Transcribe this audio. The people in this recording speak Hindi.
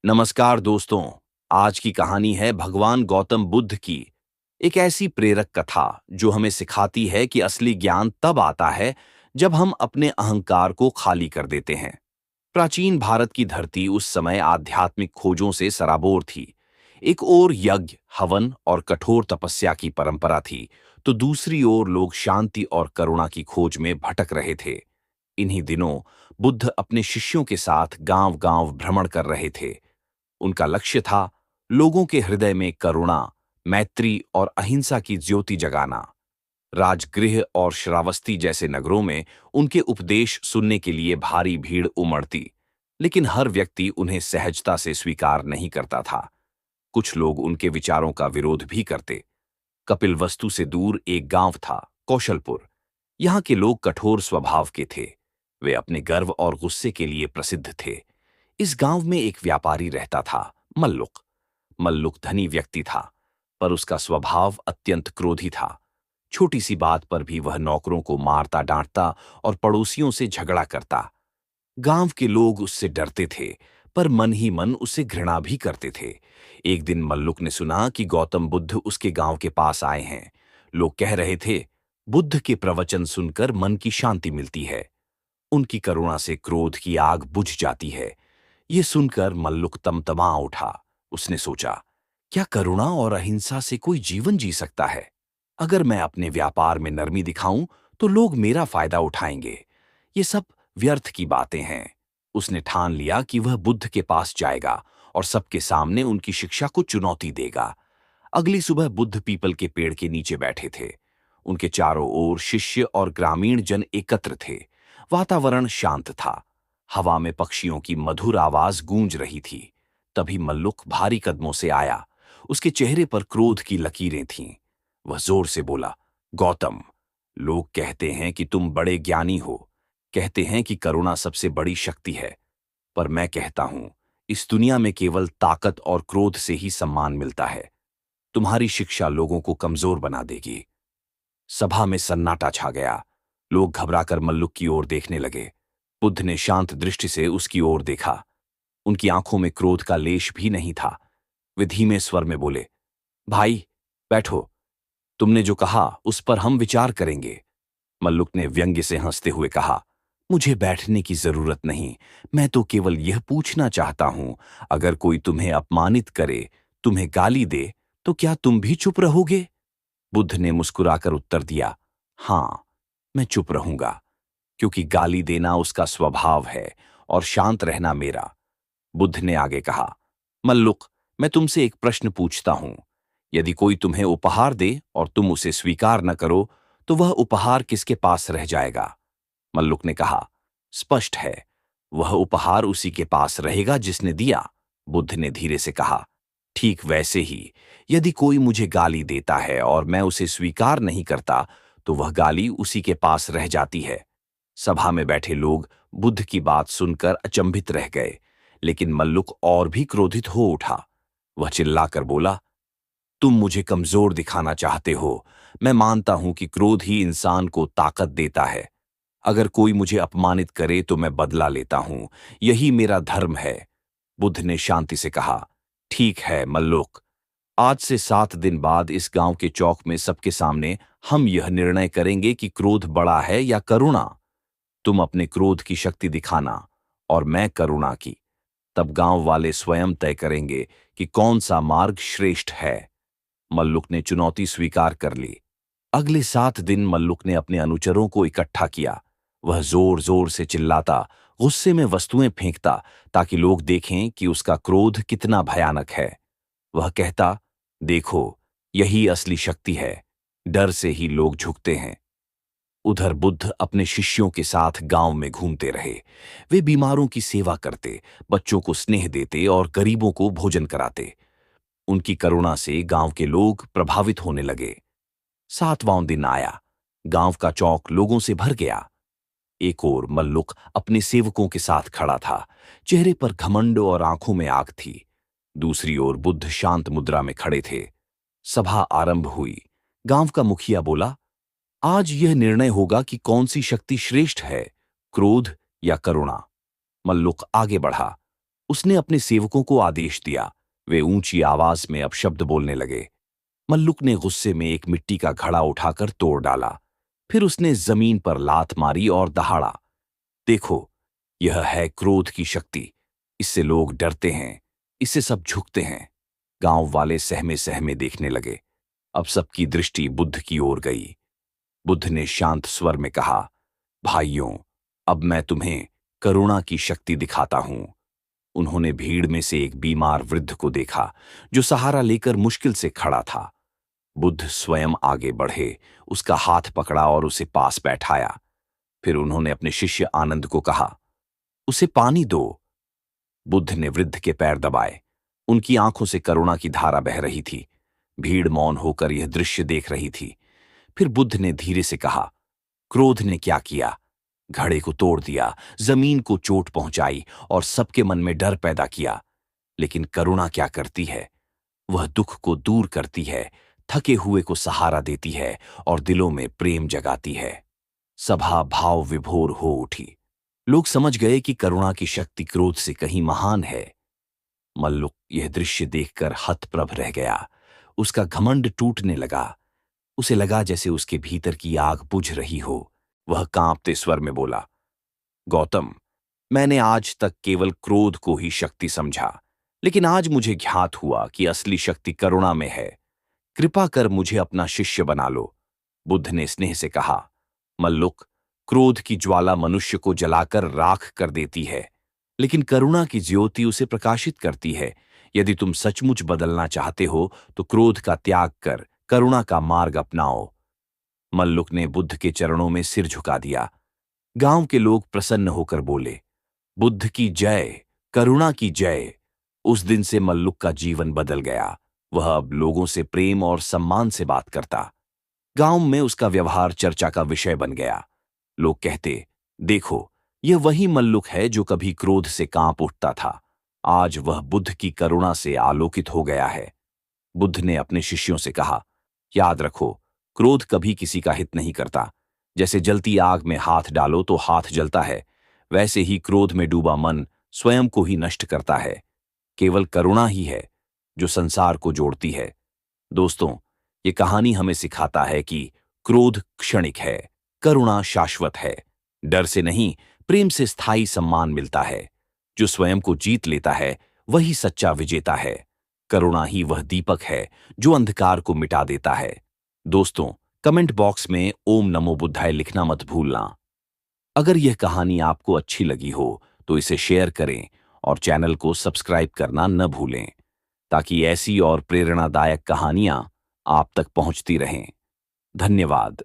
नमस्कार दोस्तों। आज की कहानी है भगवान गौतम बुद्ध की। एक ऐसी प्रेरक कथा जो हमें सिखाती है कि असली ज्ञान तब आता है जब हम अपने अहंकार को खाली कर देते हैं। प्राचीन भारत की धरती उस समय आध्यात्मिक खोजों से सराबोर थी। एक ओर यज्ञ, हवन और कठोर तपस्या की परंपरा थी, तो दूसरी ओर लोग शांति और करुणा की खोज में भटक रहे थे। इन्हीं दिनों बुद्ध अपने शिष्यों के साथ गांव-गांव भ्रमण कर रहे थे। उनका लक्ष्य था लोगों के हृदय में करुणा, मैत्री और अहिंसा की ज्योति जगाना। राजगृह और श्रावस्ती जैसे नगरों में उनके उपदेश सुनने के लिए भारी भीड़ उमड़ती, लेकिन हर व्यक्ति उन्हें सहजता से स्वीकार नहीं करता था। कुछ लोग उनके विचारों का विरोध भी करते। कपिलवस्तु से दूर एक गांव था, कौशलपुर। यहाँ के लोग कठोर स्वभाव के थे। वे अपने गर्व और गुस्से के लिए प्रसिद्ध थे। इस गांव में एक व्यापारी रहता था, मल्लुक। मल्लुक धनी व्यक्ति था, पर उसका स्वभाव अत्यंत क्रोधी था। छोटी सी बात पर भी वह नौकरों को मारता डांटता और पड़ोसियों से झगड़ा करता। गांव के लोग उससे डरते थे, पर मन ही मन उससे घृणा भी करते थे। एक दिन मल्लुक ने सुना कि गौतम बुद्ध उसके गांव के पास आए हैं। लोग कह रहे थे, बुद्ध के प्रवचन सुनकर मन की शांति मिलती है, उनकी करुणा से क्रोध की आग बुझ जाती है। ये सुनकर मल्लुक तमतमा उठा। उसने सोचा, क्या करुणा और अहिंसा से कोई जीवन जी सकता है? अगर मैं अपने व्यापार में नरमी दिखाऊं तो लोग मेरा फायदा उठाएंगे। ये सब व्यर्थ की बातें हैं। उसने ठान लिया कि वह बुद्ध के पास जाएगा और सबके सामने उनकी शिक्षा को चुनौती देगा। अगली सुबह बुद्ध पीपल के पेड़ के नीचे बैठे थे। उनके चारों ओर शिष्य और ग्रामीण जन एकत्र थे। वातावरण शांत था। हवा में पक्षियों की मधुर आवाज गूंज रही थी। तभी मल्लुक भारी कदमों से आया। उसके चेहरे पर क्रोध की लकीरें थीं। वह जोर से बोला, गौतम, लोग कहते हैं कि तुम बड़े ज्ञानी हो, कहते हैं कि करुणा सबसे बड़ी शक्ति है, पर मैं कहता हूं, इस दुनिया में केवल ताकत और क्रोध से ही सम्मान मिलता है। तुम्हारी शिक्षा लोगों को कमजोर बना देगी। सभा में सन्नाटा छा गया। लोग घबराकर मल्लुक की ओर देखने लगे। बुद्ध ने शांत दृष्टि से उसकी ओर देखा। उनकी आंखों में क्रोध का लेश भी नहीं था। वे धीमे स्वर में बोले, भाई, बैठो। तुमने जो कहा उस पर हम विचार करेंगे। मल्लुक ने व्यंग्य से हंसते हुए कहा, मुझे बैठने की जरूरत नहीं। मैं तो केवल यह पूछना चाहता हूं, अगर कोई तुम्हें अपमानित करे, तुम्हें गाली दे, तो क्या तुम भी चुप रहोगे? बुद्ध ने मुस्कुराकर उत्तर दिया, हां, मैं चुप रहूंगा, क्योंकि गाली देना उसका स्वभाव है और शांत रहना मेरा। बुद्ध ने आगे कहा, मल्लुक, मैं तुमसे एक प्रश्न पूछता हूं। यदि कोई तुम्हें उपहार दे और तुम उसे स्वीकार न करो, तो वह उपहार किसके पास रह जाएगा? मल्लुक ने कहा, स्पष्ट है, वह उपहार उसी के पास रहेगा जिसने दिया। बुद्ध ने धीरे से कहा, ठीक वैसे ही, यदि कोई मुझे गाली देता है और मैं उसे स्वीकार नहीं करता, तो वह गाली उसी के पास रह जाती है। सभा में बैठे लोग बुद्ध की बात सुनकर अचंभित रह गए, लेकिन मल्लुक और भी क्रोधित हो उठा। वह चिल्लाकर बोला, तुम मुझे कमजोर दिखाना चाहते हो। मैं मानता हूं कि क्रोध ही इंसान को ताकत देता है। अगर कोई मुझे अपमानित करे तो मैं बदला लेता हूं, यही मेरा धर्म है। बुद्ध ने शांति से कहा, ठीक है मल्लुक, आज से 7 दिन बाद इस गांव के चौक में सबके सामने हम यह निर्णय करेंगे कि क्रोध बड़ा है या करुणा। तुम अपने क्रोध की शक्ति दिखाना और मैं करुणा की। तब गांव वाले स्वयं तय करेंगे कि कौन सा मार्ग श्रेष्ठ है। मल्लुक ने चुनौती स्वीकार कर ली। अगले 7 दिन मल्लुक ने अपने अनुचरों को इकट्ठा किया। वह जोर जोर से चिल्लाता, गुस्से में वस्तुएं फेंकता, ताकि लोग देखें कि उसका क्रोध कितना भयानक है। वह कहता, देखो, यही असली शक्ति है। डर से ही लोग झुकते हैं। उधर बुद्ध अपने शिष्यों के साथ गांव में घूमते रहे। वे बीमारों की सेवा करते, बच्चों को स्नेह देते और गरीबों को भोजन कराते। उनकी करुणा से गांव के लोग प्रभावित होने लगे। 7वां दिन आया। गांव का चौक लोगों से भर गया। एक ओर मल्लुक अपने सेवकों के साथ खड़ा था। चेहरे पर घमंड और आंखों में आग थी। दूसरी ओर बुद्ध शांत मुद्रा में खड़े थे। सभा आरंभ हुई। गांव का मुखिया बोला, आज यह निर्णय होगा कि कौन सी शक्ति श्रेष्ठ है, क्रोध या करुणा। मल्लुक आगे बढ़ा, उसने अपने सेवकों को आदेश दिया। वे ऊंची आवाज में अपशब्द बोलने लगे। मल्लुक ने गुस्से में एक मिट्टी का घड़ा उठाकर तोड़ डाला। फिर उसने जमीन पर लात मारी और दहाड़ा। देखो, यह है क्रोध की शक्ति। इससे लोग डरते हैं, इससे सब झुकते हैं। गांव वाले सहमे सहमे देखने लगे। अब सबकी दृष्टि बुद्ध की ओर गई। बुद्ध ने शांत स्वर में कहा, भाइयों, अब मैं तुम्हें करुणा की शक्ति दिखाता हूं। उन्होंने भीड़ में से एक बीमार वृद्ध को देखा, जो सहारा लेकर मुश्किल से खड़ा था। बुद्ध स्वयं आगे बढ़े, उसका हाथ पकड़ा और उसे पास बैठाया। फिर उन्होंने अपने शिष्य आनंद को कहा, उसे पानी दो। बुद्ध ने वृद्ध के पैर दबाए। उनकी आंखों से करुणा की धारा बह रही थी। भीड़ मौन होकर यह दृश्य देख रही थी। फिर बुद्ध ने धीरे से कहा, क्रोध ने क्या किया? घड़े को तोड़ दिया, जमीन को चोट पहुंचाई और सबके मन में डर पैदा किया। लेकिन करुणा क्या करती है? वह दुख को दूर करती है, थके हुए को सहारा देती है और दिलों में प्रेम जगाती है। सभा भाव विभोर हो उठी। लोग समझ गए कि करुणा की शक्ति क्रोध से कहीं महान है। मल्लुक यह दृश्य देखकर हतप्रभ रह गया। उसका घमंड टूटने लगा। उसे लगा जैसे उसके भीतर की आग बुझ रही हो। वह कांपते स्वर में बोला, गौतम, मैंने आज तक केवल क्रोध को ही शक्ति समझा, लेकिन आज मुझे ज्ञात हुआ कि असली शक्ति करुणा में है। कृपा कर मुझे अपना शिष्य बना लो। बुद्ध ने स्नेह से कहा, मल्लुक, क्रोध की ज्वाला मनुष्य को जलाकर राख कर देती है, लेकिन करुणा की ज्योति उसे प्रकाशित करती है। यदि तुम सचमुच बदलना चाहते हो तो क्रोध का त्याग कर करुणा का मार्ग अपनाओ। मल्लुक ने बुद्ध के चरणों में सिर झुका दिया। गांव के लोग प्रसन्न होकर बोले, बुद्ध की जय, करुणा की जय। उस दिन से मल्लुक का जीवन बदल गया। वह अब लोगों से प्रेम और सम्मान से बात करता। गांव में उसका व्यवहार चर्चा का विषय बन गया। लोग कहते, देखो, यह वही मल्लुक है जो कभी क्रोध से कांप उठता था। आज वह बुद्ध की करुणा से आलोकित हो गया है। बुद्ध ने अपने शिष्यों से कहा, याद रखो, क्रोध कभी किसी का हित नहीं करता। जैसे जलती आग में हाथ डालो तो हाथ जलता है, वैसे ही क्रोध में डूबा मन स्वयं को ही नष्ट करता है। केवल करुणा ही है जो संसार को जोड़ती है। दोस्तों, ये कहानी हमें सिखाता है कि क्रोध क्षणिक है, करुणा शाश्वत है। डर से नहीं, प्रेम से स्थायी सम्मान मिलता है। जो स्वयं को जीत लेता है वही सच्चा विजेता है। करुणा ही वह दीपक है जो अंधकार को मिटा देता है। दोस्तों, कमेंट बॉक्स में ओम नमो बुद्धाय लिखना मत भूलना। अगर यह कहानी आपको अच्छी लगी हो तो इसे शेयर करें और चैनल को सब्सक्राइब करना न भूलें, ताकि ऐसी और प्रेरणादायक कहानियां आप तक पहुंचती रहें। धन्यवाद।